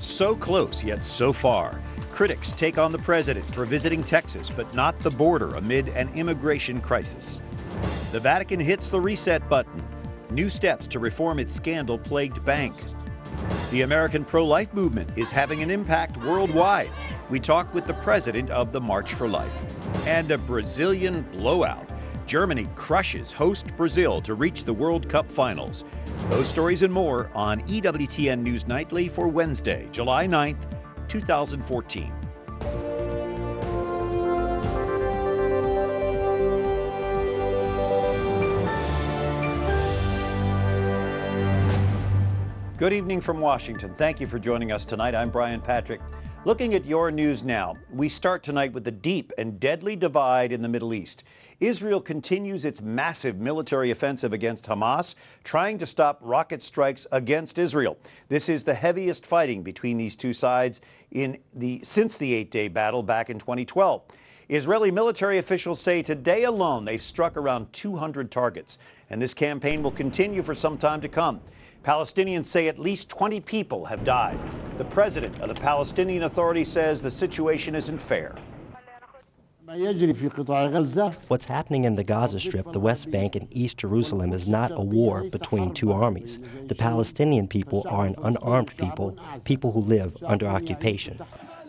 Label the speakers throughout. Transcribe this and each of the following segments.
Speaker 1: So close, yet so far. Critics take on the president for visiting Texas, but not the border amid an immigration crisis. The Vatican hits the reset button. New steps to reform its scandal-plagued bank. The American pro-life movement is having an impact worldwide. We talk with the president of the March for Life. And a Brazilian blowout. Germany crushes host Brazil to reach the World Cup finals. Those stories and more on EWTN News Nightly for Wednesday, July 9th, 2014. Good evening from Washington. Thank you for joining us tonight. I'm Brian Patrick. Looking at your news now, we start tonight with the deep and deadly divide in the Middle East. Israel continues its massive military offensive against Hamas, trying to stop rocket strikes against Israel. This is the heaviest fighting between these two sides since the eight-day battle back in 2012. Israeli military officials say today alone they've struck around 200 targets, and this campaign will continue for some time to come. Palestinians say at least 20 people have died. The president of the Palestinian Authority says the situation isn't fair.
Speaker 2: What's happening in the Gaza Strip, the West Bank, and East Jerusalem is not a war between two armies. The Palestinian people are an unarmed people, people who live under occupation.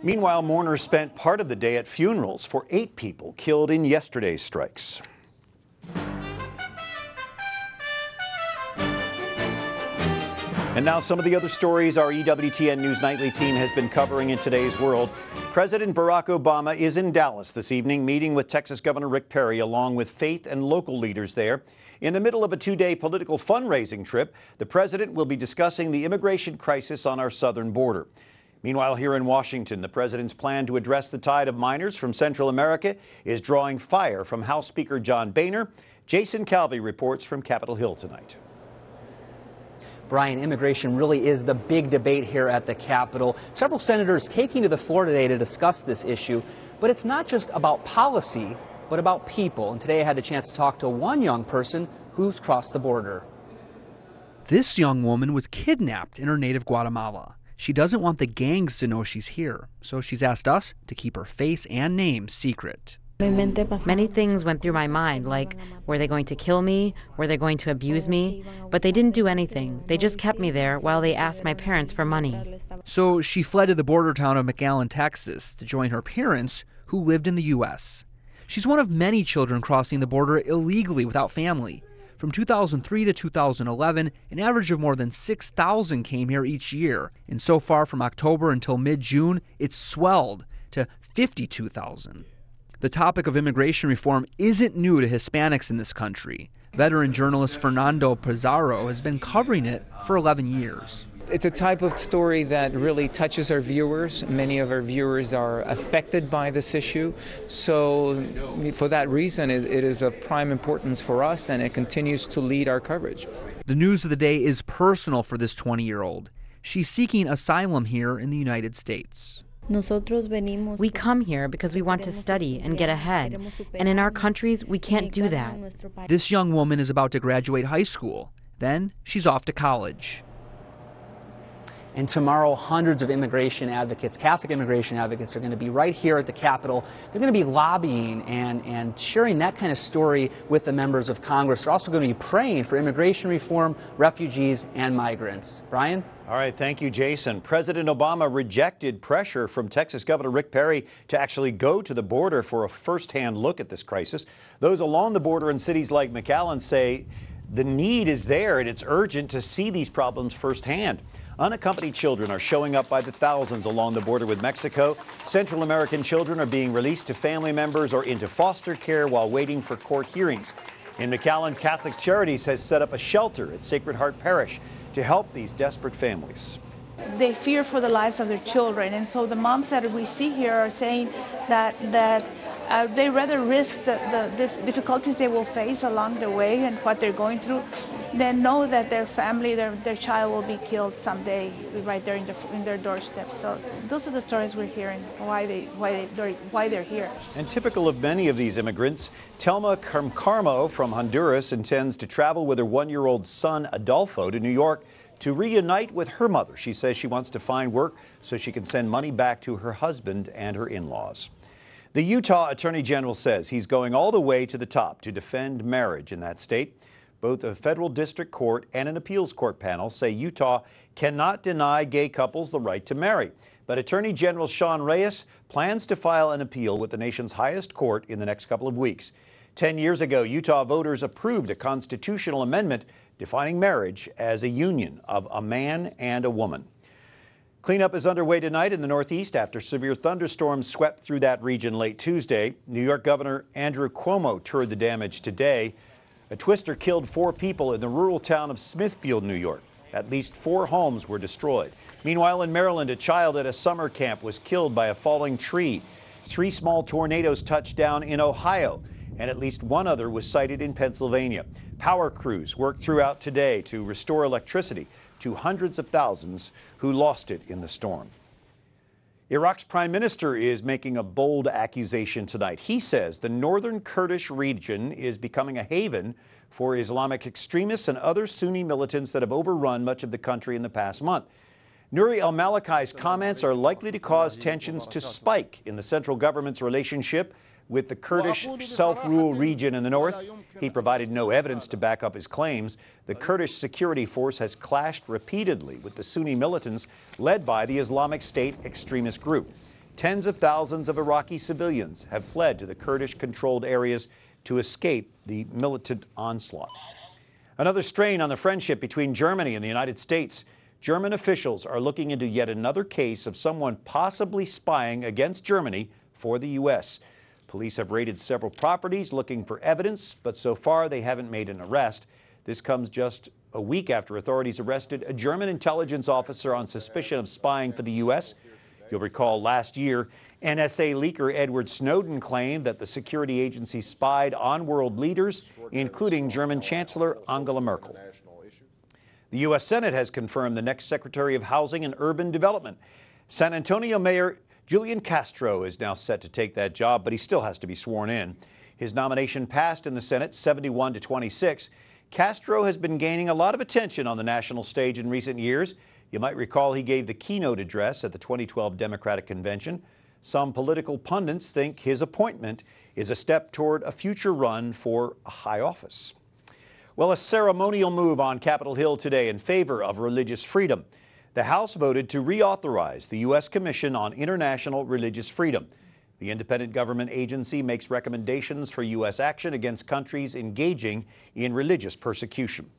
Speaker 1: Meanwhile, mourners spent part of the day at funerals for 8 people killed in yesterday's strikes. And now some of the other stories our EWTN News Nightly team has been covering in today's world. President Barack Obama is in Dallas this evening, meeting with Texas Governor Rick Perry, along with faith and local leaders there. In the middle of a 2-day political fundraising trip, the president will be discussing the immigration crisis on our southern border. Meanwhile, here in Washington, the president's plan to address the tide of minors from Central America is drawing fire from House Speaker John Boehner. Jason Calvi reports from Capitol Hill tonight.
Speaker 3: Brian, immigration really is the big debate here at the Capitol. Several senators taking to the floor today to discuss this issue. But it's not just about policy, but about people. And today I had the chance to talk to one young person who's crossed the border.
Speaker 4: This young woman was kidnapped in her native Guatemala. She doesn't want the gangs to know she's here, so she's asked us to keep her face and name secret.
Speaker 5: Many things went through my mind, like, were they going to kill me? Were they going to abuse me? But they didn't do anything. They just kept me there while they asked my parents for money.
Speaker 4: So she fled to the border town of McAllen, Texas, to join her parents, who lived in the U.S. She's one of many children crossing the border illegally without family. From 2003 to 2011, an average of more than 6,000 came here each year. And so far, from October until mid-June, it's swelled to 52,000. The topic of immigration reform isn't new to Hispanics in this country. Veteran journalist Fernando Pizarro has been covering it for 11 years.
Speaker 6: It's a type of story that really touches our viewers. Many of our viewers are affected by this issue. So for that reason, it is of prime importance for us, and it continues to lead our coverage.
Speaker 4: The news of the day is personal for this 20-year-old. She's seeking asylum here in the United States.
Speaker 5: We come here because we want to study and get ahead, and in our countries, we can't do that.
Speaker 4: This young woman is about to graduate high school. Then she's off to college.
Speaker 3: And tomorrow, hundreds of immigration advocates, Catholic immigration advocates, are going to be right here at the Capitol. They're going to be lobbying and sharing that kind of story with the members of Congress. They're also going to be praying for immigration reform, refugees, and migrants. Brian?
Speaker 1: All right, thank you, Jason. President Obama rejected pressure from Texas Governor Rick Perry to actually go to the border for a first-hand look at this crisis. Those along the border in cities like McAllen say the need is there and it's urgent to see these problems firsthand. Unaccompanied children are showing up by the thousands along the border with Mexico. Central American children are being released to family members or into foster care while waiting for court hearings. In McAllen, Catholic Charities has set up a shelter at Sacred Heart Parish to help these desperate families.
Speaker 7: They fear for the lives of their children, and so the moms that we see here are saying that they rather risk the difficulties they will face along the way and what they're going through than know that their family, their child will be killed someday right there in their doorstep. So those are the stories we're hearing, why they're here.
Speaker 1: And typical of many of these immigrants, Telma Carmo from Honduras intends to travel with her 1-year-old son Adolfo to New York to reunite with her mother. She says she wants to find work so she can send money back to her husband and her in-laws. The Utah Attorney General says he's going all the way to the top to defend marriage in that state. Both a federal district court and an appeals court panel say Utah cannot deny gay couples the right to marry. But Attorney General Sean Reyes plans to file an appeal with the nation's highest court in the next couple of weeks. 10 years ago, Utah voters approved a constitutional amendment defining marriage as a union of a man and a woman. Cleanup is underway tonight in the Northeast after severe thunderstorms swept through that region late Tuesday. New York Governor Andrew Cuomo toured the damage today. A twister killed 4 people in the rural town of Smithfield, New York. At least 4 homes were destroyed. Meanwhile, in Maryland, a child at a summer camp was killed by a falling tree. 3 small tornadoes touched down in Ohio, and at least 1 other was sighted in Pennsylvania. Power crews worked throughout today to restore electricity to hundreds of thousands who lost it in the storm. Iraq's prime minister is making a bold accusation tonight. He says the northern Kurdish region is becoming a haven for Islamic extremists and other Sunni militants that have overrun much of the country in the past month. Nouri al-Malikai's comments are likely to cause tensions to spike in the central government's relationship with the Kurdish self-rule region in the north. He provided no evidence to back up his claims. The Kurdish security force has clashed repeatedly with the Sunni militants led by the Islamic State extremist group. Tens of thousands of Iraqi civilians have fled to the Kurdish-controlled areas to escape the militant onslaught. Another strain on the friendship between Germany and the United States. German officials are looking into yet another case of someone possibly spying against Germany for the U.S. Police have raided several properties looking for evidence, but so far they haven't made an arrest. This comes just a week after authorities arrested a German intelligence officer on suspicion of spying for the U.S. You'll recall last year, NSA leaker Edward Snowden claimed that the security agency spied on world leaders, including German Chancellor Angela Merkel. The U.S. Senate has confirmed the next Secretary of Housing and Urban Development. San Antonio Mayor Julian Castro is now set to take that job, but he still has to be sworn in. His nomination passed in the Senate 71-26. Castro has been gaining a lot of attention on the national stage in recent years. You might recall he gave the keynote address at the 2012 Democratic Convention. Some political pundits think his appointment is a step toward a future run for a high office. Well, a ceremonial move on Capitol Hill today in favor of religious freedom. The House voted to reauthorize the U.S. Commission on International Religious Freedom. The independent government agency makes recommendations for U.S. action against countries engaging in religious persecution.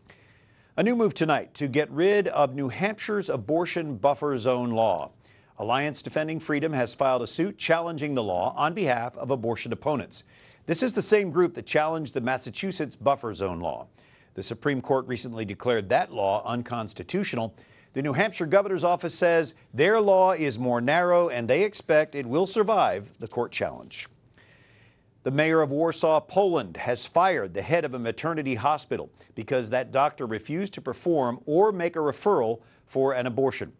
Speaker 1: A new move tonight to get rid of New Hampshire's abortion buffer zone law. Alliance Defending Freedom has filed a suit challenging the law on behalf of abortion opponents. This is the same group that challenged the Massachusetts buffer zone law. The Supreme Court recently declared that law unconstitutional. The New Hampshire governor's office says their law is more narrow and they expect it will survive the court challenge. The mayor of Warsaw, Poland, has fired the head of a maternity hospital because that doctor refused to perform or make a referral for an abortion.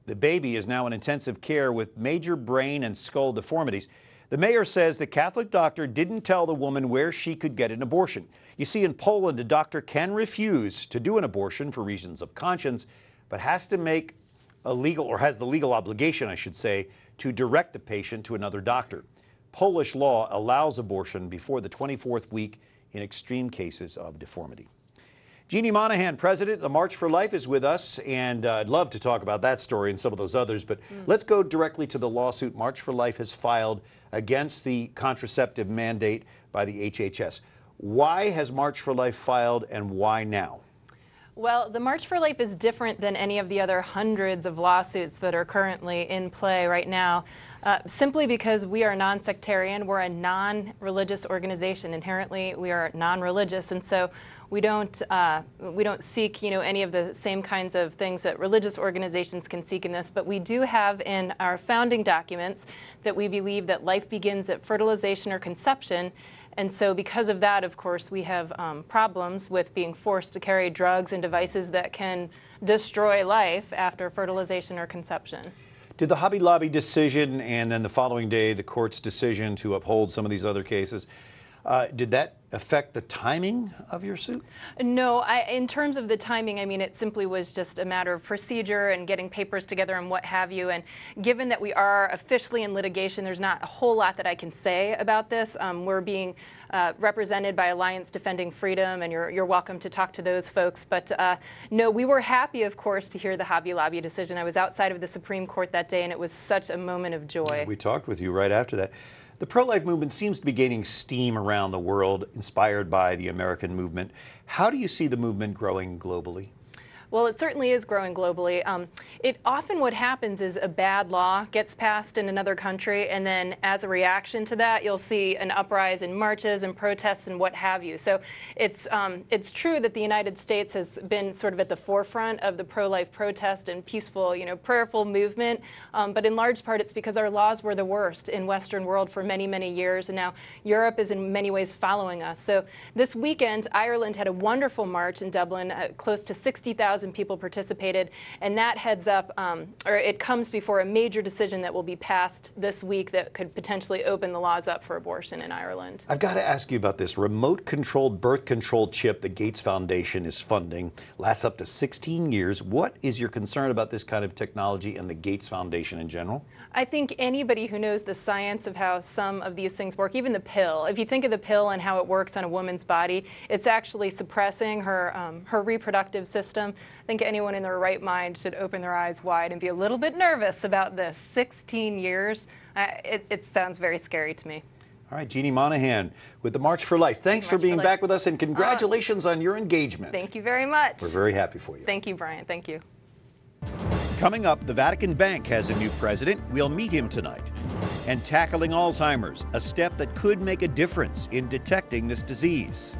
Speaker 1: The baby is now in intensive care with major brain and skull deformities. The mayor says the Catholic doctor didn't tell the woman where she could get an abortion. You see, in Poland, a doctor can refuse to do an abortion for reasons of conscience, but has to make a legal, or has the legal obligation, I should say, to direct the patient to another doctor. Polish law allows abortion before the 24th week in extreme cases of deformity. Jeannie Monahan, president of the March for Life, is with us, and I'd love to talk about that story and some of those others, but let's go directly to the lawsuit March for Life has filed against the contraceptive mandate by the HHS. Why has March for Life filed, and why now?
Speaker 8: Well, the March for Life is different than any of the other hundreds of lawsuits that are currently in play right now, simply because we are non-sectarian. We're a non-religious organization. Inherently, we are non-religious, and so we don't seek, any of the same kinds of things that religious organizations can seek in this. But we do have in our founding documents that we believe that life begins at fertilization or conception. And so because of that, of course, we have problems with being forced to carry drugs and devices that can destroy life after fertilization or conception.
Speaker 1: Did the Hobby Lobby decision and then the following day the court's decision to uphold some of these other cases, Did that affect the timing of your suit?
Speaker 8: No, in terms of the timing, I mean, it simply was just a matter of procedure and getting papers together and what have you. And given that we are officially in litigation, there's not a whole lot that I can say about this. We're being represented by Alliance Defending Freedom, and you're welcome to talk to those folks. But no, we were happy, of course, to hear the Hobby Lobby decision. I was outside of the Supreme Court that day, and it was such a moment of joy.
Speaker 1: We talked with you right after that. The pro-life movement seems to be gaining steam around the world, inspired by the American movement. How do you see the movement growing globally?
Speaker 8: Well, it certainly is growing globally. What happens is a bad law gets passed in another country, and then as a reaction to that, you'll see an uprising in marches and protests and what have you. So it's true that the United States has been sort of at the forefront of the pro-life protest and peaceful, prayerful movement. But in large part, it's because our laws were the worst in Western world for many, many years, and now Europe is in many ways following us. So this weekend, Ireland had a wonderful march in Dublin. Close to 60,000 people participated, and that it comes before a major decision that will be passed this week that could potentially open the laws up for abortion in Ireland.
Speaker 1: I've got to ask you about this remote-controlled birth control chip the Gates Foundation is funding. Lasts up to 16 years. What is your concern about this kind of technology and the Gates Foundation in general?
Speaker 8: I think anybody who knows the science of how some of these things work, even the pill, if you think of the pill and how it works on a woman's body, it's actually suppressing her reproductive system. I think anyone in their right mind should open their eyes wide and be a little bit nervous about this. 16 years, it sounds very scary to me.
Speaker 1: All right, Jeannie Monahan with the March for Life. Thanks for being back with us, and congratulations on your engagement.
Speaker 8: Thank you very much.
Speaker 1: We're very happy for you.
Speaker 8: Thank you, Brian. Thank you.
Speaker 1: Coming up, the Vatican Bank has a new president. We'll meet him tonight. And tackling Alzheimer's, a step that could make a difference in detecting this disease.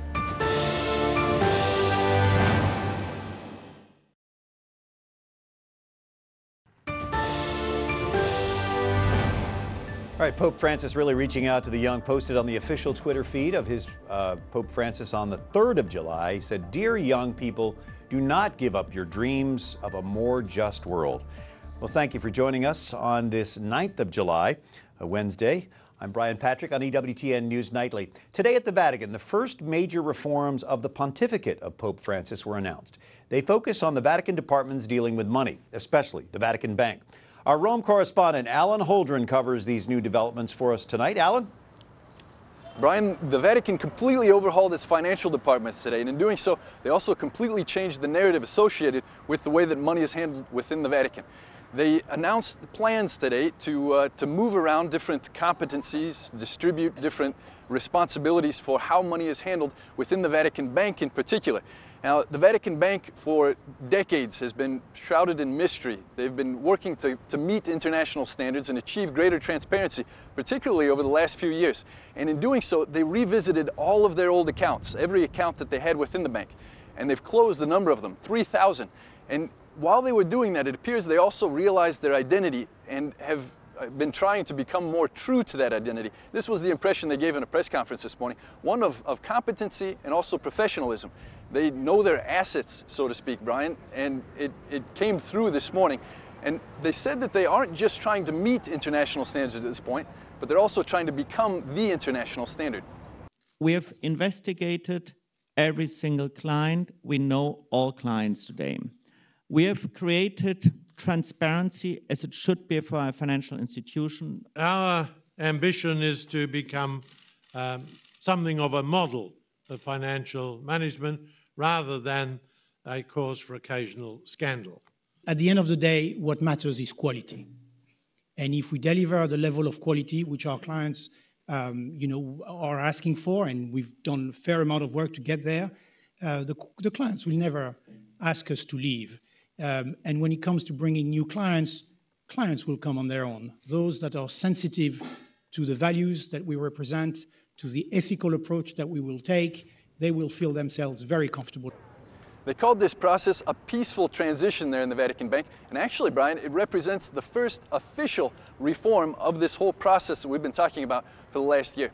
Speaker 1: All right, Pope Francis really reaching out to the young, posted on the official Twitter feed of his Pope Francis on the 3rd of July. He said, "Dear young people, do not give up your dreams of a more just world." Well, thank you for joining us on this 9th of July, a Wednesday. I'm Brian Patrick on EWTN News Nightly. Today at the Vatican, the first major reforms of the pontificate of Pope Francis were announced. They focus on the Vatican departments dealing with money, especially the Vatican Bank. Our Rome correspondent Alan Holdren covers these new developments for us tonight. Alan?
Speaker 9: Brian, the Vatican completely overhauled its financial departments today, and in doing so, they also completely changed the narrative associated with the way that money is handled within the Vatican. They announced plans today to move around different competencies, distribute different responsibilities for how money is handled within the Vatican Bank in particular. Now, the Vatican Bank for decades has been shrouded in mystery. They've been working to meet international standards and achieve greater transparency, particularly over the last few years. And in doing so, they revisited all of their old accounts, every account that they had within the bank. And they've closed a number of them, 3,000. And while they were doing that, it appears they also realized their identity and have been trying to become more true to that identity. This was the impression they gave in a press conference this morning, one of competency and also professionalism. They know their assets, so to speak, Brian, and it came through this morning. And they said that they aren't just trying to meet international standards at this point, but they're also trying to become the international standard.
Speaker 10: We have investigated every single client. We know all clients today. We have created transparency as it should be for a financial institution.
Speaker 11: Our ambition is to become something of a model of financial management rather than a cause for occasional scandal.
Speaker 12: At the end of the day, what matters is quality. And if we deliver the level of quality which our clients are asking for, and we've done a fair amount of work to get there, the clients will never ask us to leave. And when it comes to bringing new clients, clients will come on their own. Those that are sensitive to the values that we represent, to the ethical approach that we will take, they will feel themselves very comfortable.
Speaker 9: They called this process a peaceful transition there in the Vatican Bank. And actually, Brian, it represents the first official reform of this whole process that we've been talking about for the last year.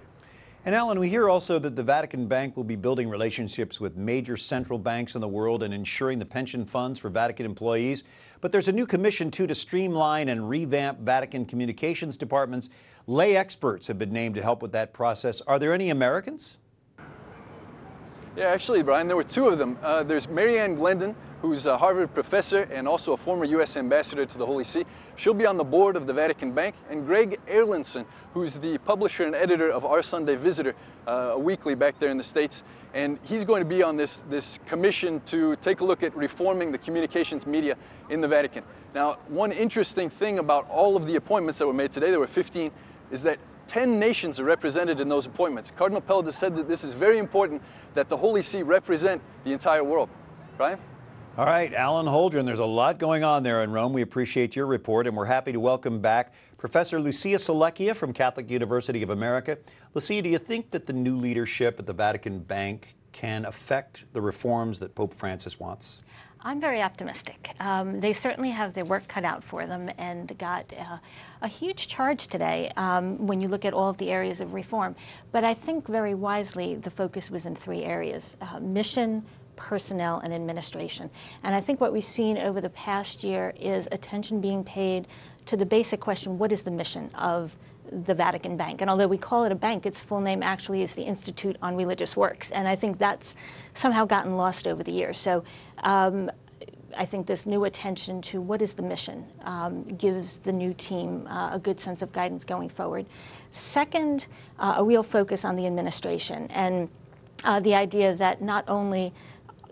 Speaker 1: And Alan, we hear also that the Vatican Bank will be building relationships with major central banks in the world and ensuring the pension funds for Vatican employees. But there's a new commission, too, to streamline and revamp Vatican communications departments. Lay experts have been named to help with that process. Are there any Americans?
Speaker 9: Yeah, actually, Brian, there were two of them. There's Marianne Glendon, who's a Harvard professor and also a former U.S. ambassador to the Holy See. She'll be on the board of the Vatican Bank. And Greg Erlandson, who's the publisher and editor of Our Sunday Visitor, a weekly back there in the States. And he's going to be on this commission to take a look at reforming the communications media in the Vatican. Now, one interesting thing about all of the appointments that were made today, there were 15, is that 10 nations are represented in those appointments. Cardinal Pell has said that this is very important that the Holy See represent the entire world. Brian?
Speaker 1: All right, Alan Holdren, there's a lot going on there in Rome. We appreciate your report, and we're happy to welcome back Professor Lucia Selecchia from Catholic University of America. Lucia, do you think that the new leadership at the Vatican Bank can affect the reforms that Pope Francis wants?
Speaker 13: I'm very optimistic. They certainly have their work cut out for them and got a huge charge today when you look at all of the areas of reform. But I think very wisely the focus was in three areas: mission, personnel, and administration. And I think what we've seen over the past year is attention being paid to the basic question, what is the mission of the Vatican Bank? And although we call it a bank, its full name actually is the Institute on Religious Works. And I think that's somehow gotten lost over the years. So I think this new attention to what is the mission gives the new team a good sense of guidance going forward. Second, a real focus on the administration and the idea that not only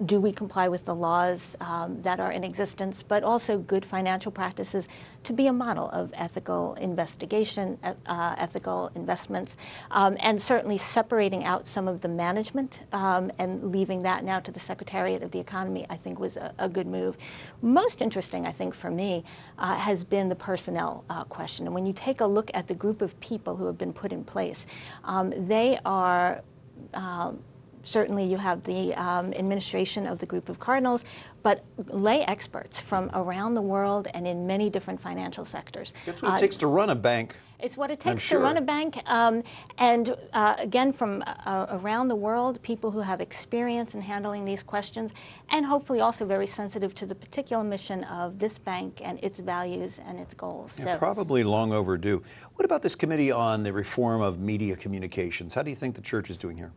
Speaker 13: do we comply with the laws that are in existence, but also good financial practices to be a model of ethical investigation, ethical investments, and certainly separating out some of the management and leaving that now to the Secretariat of the Economy, I think was a good move. Most interesting, I think, for me, has been the personnel question. And when you take a look at the group of people who have been put in place, they are certainly you have the administration of the group of cardinals, but lay experts from around the world and in many different financial sectors.
Speaker 1: That's what it takes to run a bank.
Speaker 13: It's what it takes to run a bank. And again, from around the world, people who have experience in handling these questions, and hopefully also very sensitive to the particular mission of this bank and its values and its goals.
Speaker 1: Yeah,
Speaker 13: so,
Speaker 1: probably long overdue. What about this committee on the reform of media communications? How do you think the church is doing here?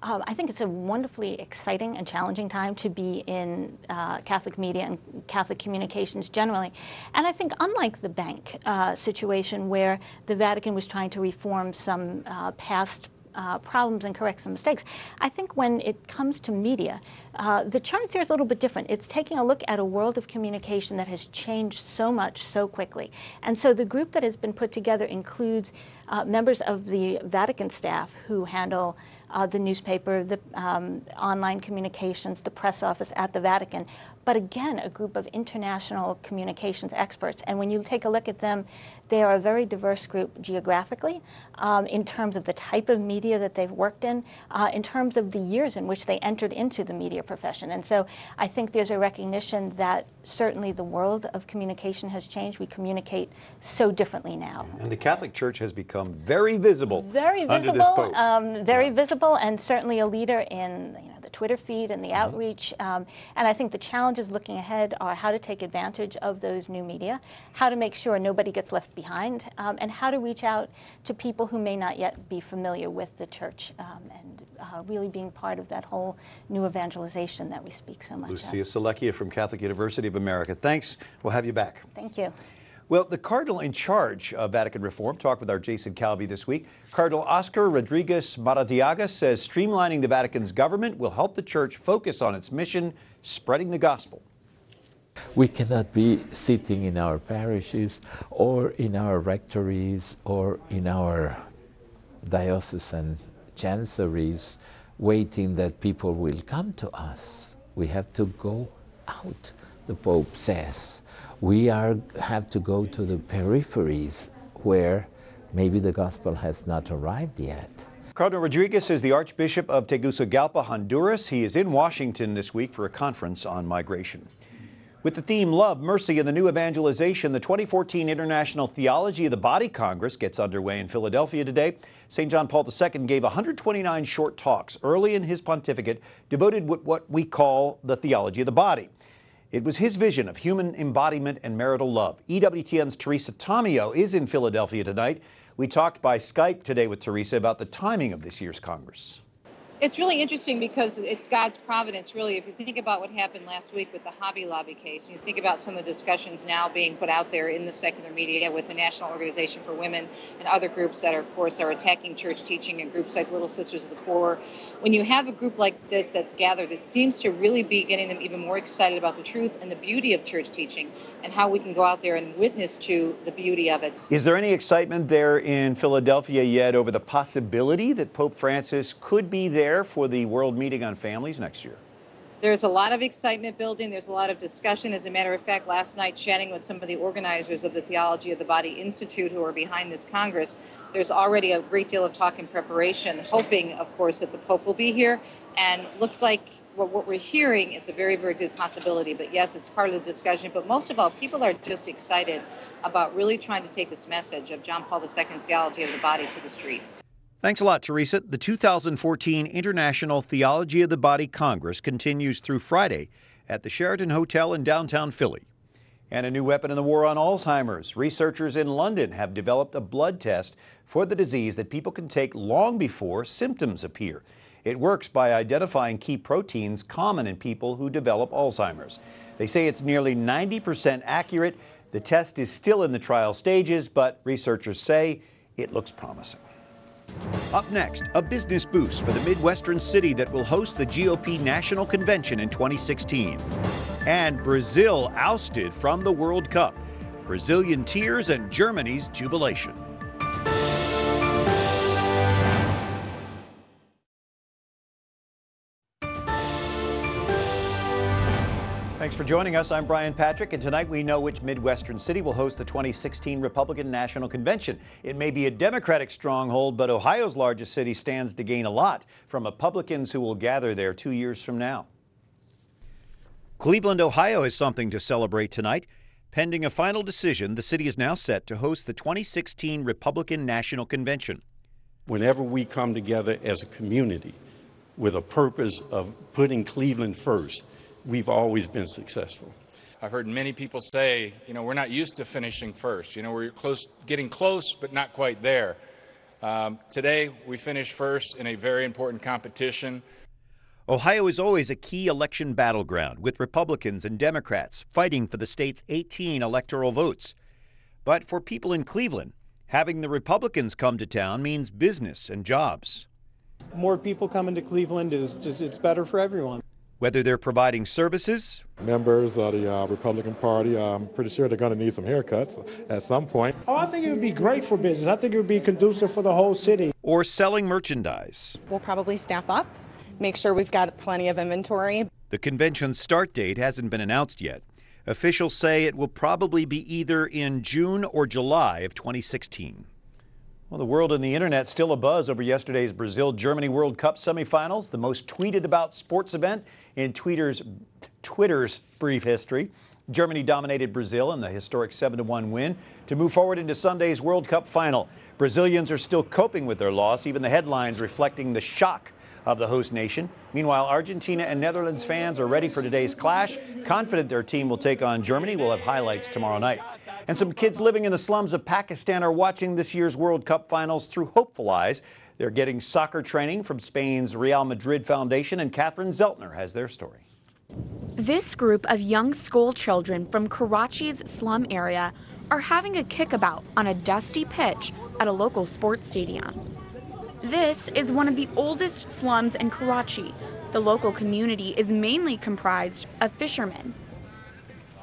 Speaker 13: I think it's a wonderfully exciting and challenging time to be in Catholic media and Catholic communications generally. And I think unlike the bank situation where the Vatican was trying to reform some past problems and correct some mistakes, I think when it comes to media, the charge here is a little bit different. It's taking a look at a world of communication that has changed so much so quickly. And so the group that has been put together includes members of the Vatican staff who handle the newspaper, the online communications, the press office at the Vatican, but again, a group of international communications experts. And when you take a look at them, they are a very diverse group geographically, in terms of the type of media that they've worked in terms of the years in which they entered into the media profession. And so I think there's a recognition that certainly the world of communication has changed. We communicate so differently now.
Speaker 1: And the Catholic Church has become very visible, under this Pope.
Speaker 13: Very visible, and certainly a leader in the Twitter feed and the outreach. And I think the challenges looking ahead are how to take advantage of those new media, how to make sure nobody gets left behind, and how to reach out to people who may not yet be familiar with the Church, and really being part of that whole new evangelization that we speak so much of.
Speaker 1: Lucia Selecchia from Catholic University of America. Thanks. We'll have you back.
Speaker 13: Thank you.
Speaker 1: Well, the Cardinal in charge of Vatican reform talked with our Jason Calvi this week. Cardinal Oscar Rodriguez Maradiaga says streamlining the Vatican's government will help the Church focus on its mission, spreading the gospel.
Speaker 14: We cannot be sitting in our parishes or in our rectories or in our diocesan chancelleries waiting that people will come to us. We have to go out, the Pope says. We have to go to the peripheries where maybe the gospel has not arrived yet.
Speaker 1: Cardinal Rodriguez is the Archbishop of Tegucigalpa, Honduras. He is in Washington this week for a conference on migration. With the theme Love, Mercy, and the New Evangelization, the 2014 International Theology of the Body Congress gets underway in Philadelphia today. St. John Paul II gave 129 short talks early in his pontificate devoted to what we call the theology of the body. It was his vision of human embodiment and marital love. EWTN's Teresa Tomeo is in Philadelphia tonight. We talked by Skype today with Teresa about the timing of this year's Congress.
Speaker 15: It's really interesting because it's God's providence, really. If you think about what happened last week with the Hobby Lobby case, and you think about some of the discussions now being put out there in the secular media with the National Organization for Women and other groups that, of course, are attacking church teaching, and groups like Little Sisters of the Poor. When you have a group like this that's gathered, it seems to really be getting them even more excited about the truth and the beauty of church teaching and how we can go out there and witness to the beauty of it.
Speaker 1: Is there any excitement there in Philadelphia yet over the possibility that Pope Francis could be there for the World Meeting on Families next year?
Speaker 15: There's a lot of excitement building. There's a lot of discussion. As a matter of fact, last night, chatting with some of the organizers of the Theology of the Body Institute who are behind this Congress, there's already a great deal of talk in preparation, hoping, of course, that the Pope will be here. And looks like what we're hearing, it's a very, very good possibility. But yes, it's part of the discussion. But most of all, people are just excited about really trying to take this message of John Paul II's theology of the body to the streets.
Speaker 1: Thanks a lot, Teresa. The 2014 International Theology of the Body Congress continues through Friday at the Sheraton Hotel in downtown Philly. And a new weapon in the war on Alzheimer's. Researchers in London have developed a blood test for the disease that people can take long before symptoms appear. It works by identifying key proteins common in people who develop Alzheimer's. They say it's nearly 90% accurate. The test is still in the trial stages, but researchers say it looks promising. Up next, a business boost for the Midwestern city that will host the GOP National Convention in 2016. And Brazil ousted from the World Cup. Brazilian tears and Germany's jubilation. Thanks for joining us. I'm Brian Patrick, and tonight we know which Midwestern city will host the 2016 Republican National Convention. It may be a Democratic stronghold, but Ohio's largest city stands to gain a lot from Republicans who will gather there 2 years from now. Cleveland, Ohio has something to celebrate tonight. Pending a final decision, the city is now set to host the 2016 Republican National Convention.
Speaker 16: Whenever we come together as a community with a purpose of putting Cleveland first, we've always been successful.
Speaker 17: I've heard many people say, we're not used to finishing first. We're getting close, but not quite there. Today, we finished first in a very important competition.
Speaker 1: Ohio is always a key election battleground, with Republicans and Democrats fighting for the state's 18 electoral votes. But for people in Cleveland, having the Republicans come to town means business and jobs.
Speaker 18: More people coming to Cleveland it's better for everyone.
Speaker 1: Whether they're providing services,
Speaker 19: members of the Republican Party, I'm pretty sure they're going to need some haircuts at some point.
Speaker 18: Oh, I think it would be great for business. I think it would be conducive for the whole city.
Speaker 1: Or selling merchandise.
Speaker 20: We'll probably staff up, make sure we've got plenty of inventory.
Speaker 1: The convention's start date hasn't been announced yet. Officials say it will probably be either in June or July of 2016. Well, the world and the internet still abuzz over yesterday's Brazil-Germany World Cup semifinals, the most tweeted about sports event in Twitter's brief history. Germany dominated Brazil in the historic 7-1 win to move forward into Sunday's World Cup final. Brazilians are still coping with their loss, even the headlines reflecting the shock of the host nation. Meanwhile, Argentina and Netherlands fans are ready for today's clash, confident their team will take on Germany. We'll have highlights tomorrow night. And some kids living in the slums of Pakistan are watching this year's World Cup finals through hopeful eyes. They're getting soccer training from Spain's Real Madrid Foundation, and Catherine Zeltner has their story.
Speaker 21: This group of young school children from Karachi's slum area are having a kickabout on a dusty pitch at a local sports stadium. This is one of the oldest slums in Karachi. The local community is mainly comprised of fishermen.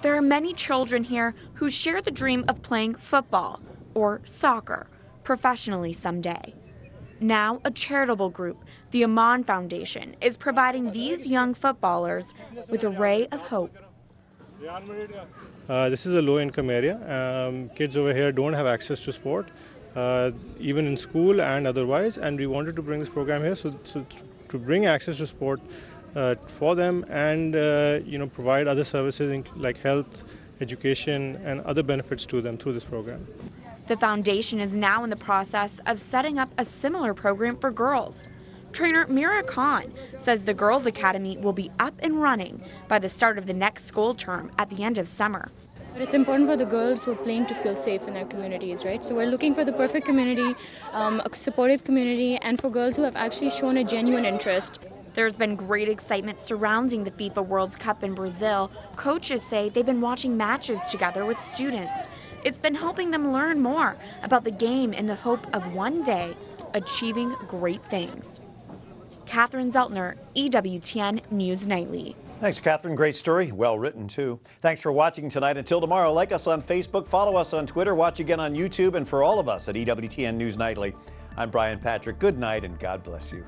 Speaker 21: There are many children here who share the dream of playing football or soccer professionally someday. Now, a charitable group, the Aman Foundation, is providing these young footballers with a ray of hope.
Speaker 22: This is a low-income area. Kids over here don't have access to sport, even in school and otherwise, and we wanted to bring this program here so to bring access to sport for them, and provide other services like health, education, and other benefits to them through this program.
Speaker 21: The foundation is now in the process of setting up a similar program for girls. Trainer Mira Khan says the Girls Academy will be up and running by the start of the next school term at the end of summer.
Speaker 2: But it's important for the girls who are playing to feel safe in their communities, right? So we're looking for the perfect community, a supportive community, and for girls who have actually shown a genuine interest.
Speaker 21: There's been great excitement surrounding the FIFA World Cup in Brazil. Coaches say they've been watching matches together with students. It's been helping them learn more about the game in the hope of one day achieving great things. Catherine Zeltner, EWTN News Nightly.
Speaker 1: Thanks, Catherine. Great story. Well written, too. Thanks for watching tonight. Until tomorrow, like us on Facebook, follow us on Twitter, watch again on YouTube, and for all of us at EWTN News Nightly, I'm Brian Patrick. Good night, and God bless you.